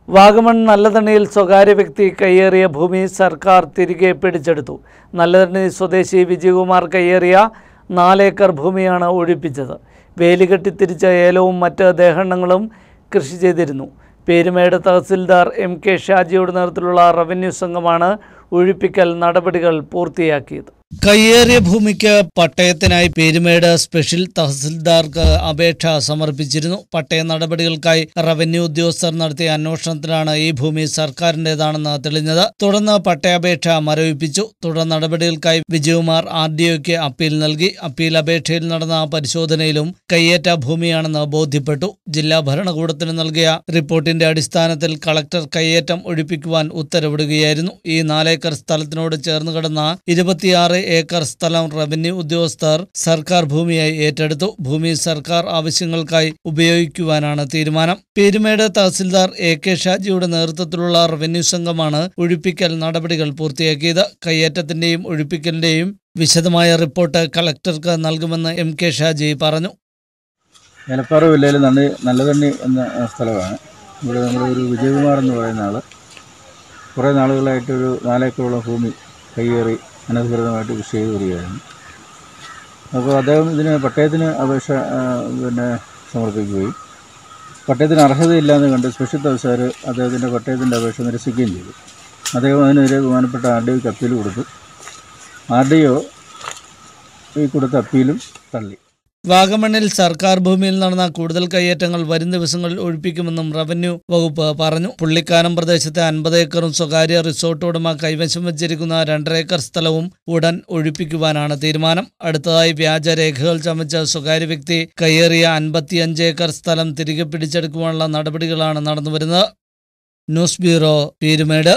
വാഗമൺ നല്ലതണ്ണിയിൽ സ്വകാര്യ വ്യക്തി കയ്യേറിയ ഭൂമി സർക്കാർ തിരികെ പിടിച്ചെടുത്തു. നല്ലതണ്ണി സ്വദേശി വിജയകുമാർ കയ്യേറിയ 4 ഏക്കർ ഭൂമിയാണ് ഒഴിപ്പിച്ചത്. വേലികെട്ടി തിരിച്ച ഏലവും മറ്റ് ദേഹണ്ണങ്ങളും കൃഷി ചെയ്തിരുന്നു. പേരുമേട് തഹസിൽദാർ MK ഷാജിയുടെ നേതൃത്വത്തിലുള്ള റവന്യൂ സംഘമാണ് ഒഴിപ്പിക്കൽ നടപടികൾ പൂർത്തിയാക്കിയത്. കയ്യേറിയ ഭൂമിക്ക് പട്ടയത്തിനായി പേരുമേട് സ്പെഷ്യൽ തഹസിൽദാർക്ക് അപേക്ഷ സമർപ്പിച്ചിരുന്നു. പട്ടയ നടപടികൾക്കായി റവന്യൂ ഉദ്യോഗസ്ഥർ നടത്തിയ അന്വേഷണത്തിലാണ് ഈ ഭൂമി സർക്കാരിൻ്റെതാണെന്ന് തെളിഞ്ഞത്. തുടർന്ന് പട്ടയാപേക്ഷ മരവിപ്പിച്ചു. തുടർ നടപടികൾക്കായി വിജയകുമാർ RDOയ്ക്ക് അപ്പീൽ നൽകി. അപ്പീൽ അപേക്ഷയിൽ നടന്ന പരിശോധനയിലും കയ്യേറ്റ ഭൂമിയാണെന്ന് ബോധ്യപ്പെട്ടു. ജില്ലാ ഭരണകൂടത്തിന് നൽകിയ റിപ്പോർട്ടിന്റെ അടിസ്ഥാനത്തിൽ കളക്ടർ കയ്യേറ്റം ഒഴിപ്പിക്കുവാൻ ഉത്തരവിടുകയായിരുന്നു. ഈ 4 ഏക്കർ സ്ഥലത്തിനോട് ചേർന്ന് കിടന്ന 26 ഏക്കർ സ്ഥലം റവന്യൂ ഉദ്യോഗസ്ഥർ സർക്കാർ ഭൂമിയായി ഏറ്റെടുത്തു. ഭൂമി സർക്കാർ ആവശ്യങ്ങൾക്കായി ഉപയോഗിക്കുവാനാണ് തീരുമാനം. പേരുമേട് തഹസിൽദാർ AK ഷാജിയുടെ നേതൃത്വത്തിലുള്ള റവന്യൂ സംഘമാണ് ഒഴിപ്പിക്കൽ നടപടികൾ പൂർത്തിയാക്കിയത്. കയ്യേറ്റത്തിന്റെയും ഒഴിപ്പിക്കലിന്റെയും വിശദമായ റിപ്പോർട്ട് കളക്ടർക്ക് നൽകുമെന്ന് MK ഷാജി പറഞ്ഞു. ഏലപ്പാറ ജില്ലയിൽ നല്ലതണ്ണി എന്ന സ്ഥലമാണ്. ഇവിടെ നമ്മുടെ ഒരു വിജയകുമാർ എന്ന് പറയുന്ന ആൾ കുറേ നാളുകളായിട്ടൊരു 4 ഏക്കറോളം ഭൂമി കയ്യേറി അനധികൃതമായിട്ട് കൃഷി ചെയ്ത് വരികയായിരുന്നു. അപ്പോൾ അദ്ദേഹം ഇതിന് പട്ടയത്തിന് അപേക്ഷ സമർപ്പിക്കുകയും പട്ടയത്തിന് അർഹതയില്ലാന്ന് കണ്ട് സ്പെഷ്യൽ തഹസിൽദാർ അദ്ദേഹത്തിൻ്റെ പട്ടയത്തിൻ്റെ അപേക്ഷ നിരസിക്കുകയും ചെയ്തു. അദ്ദേഹം അതിനെതിരെ ബഹുമാനപ്പെട്ട RDOയ്ക്ക് അപ്പീൽ കൊടുത്തു. RDO ഈ കൊടുത്ത അപ്പീലും തള്ളി. വാഗമണ്ണിൽ സർക്കാർ ഭൂമിയിൽ നടന്ന കൂടുതൽ കയ്യേറ്റങ്ങൾ വരും ദിവസങ്ങളിൽ ഒഴിപ്പിക്കുമെന്നും റവന്യൂ വകുപ്പ് പറഞ്ഞു. പുള്ളിക്കാനം പ്രദേശത്തെ 50 ഏക്കറും സ്വകാര്യ റിസോർട്ട് ഉടമ കൈവശം വച്ചിരിക്കുന്ന 2.5 ഏക്കർ സ്ഥലവും ഉടൻ ഒഴിപ്പിക്കുവാനാണ് തീരുമാനം. അടുത്തതായി വ്യാജരേഖകൾ ചമച്ച സ്വകാര്യ വ്യക്തി കയ്യേറിയ 55 ഏക്കർ സ്ഥലം തിരികെ പിടിച്ചെടുക്കുവാനുള്ള നടപടികളാണ് നടന്നുവരുന്നത്. News bureau, Peermade.